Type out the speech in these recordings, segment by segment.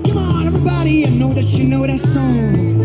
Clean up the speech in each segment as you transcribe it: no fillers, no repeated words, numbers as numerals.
Come on, everybody, I know that you know that song.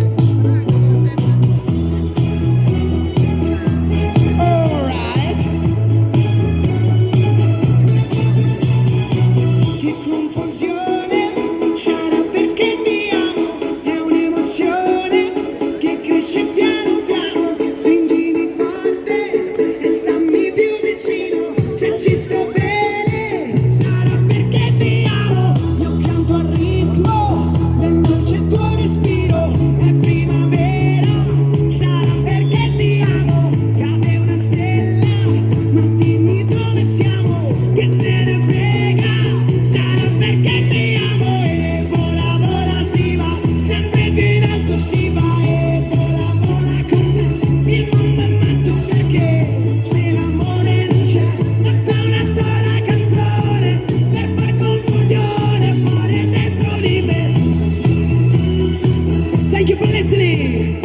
Thank you for listening.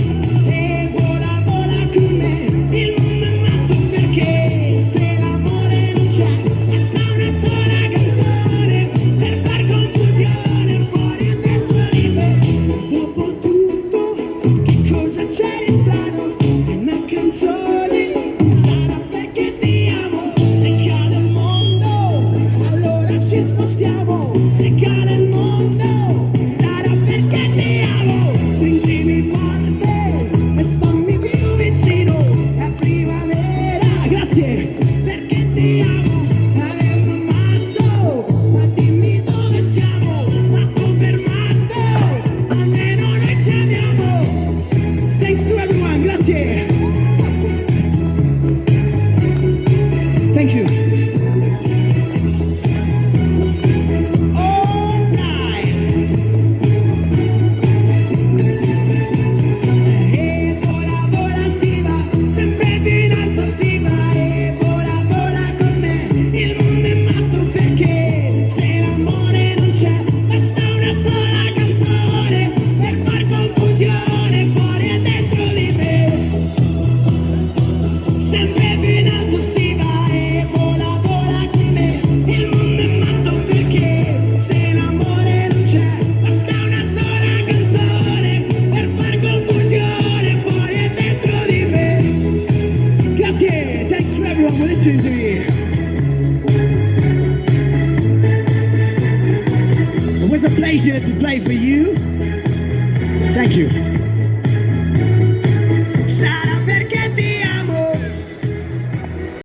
E vola, vola con me, il mondo è matto perché se l'amore non c'è, basta una sola canzone per far confusione fuori e dentro di me. Dopo tutto, che cosa c'è di strano? È una canzone, sarà perché ti amo. Se cade il mondo, allora ci spostiamo. Se cade il mondo, sarà perché ti amo. Stringimi forte e stammi più vicino, è primavera, grazie, perché ti amo, ero un matto, ma dimmi dove siamo, matto per matto, almeno noi ci amiamo. Thanks to everyone, grazie. Thank you. Thanks for everyone for listening to me. It was a pleasure to play for you. Thank you.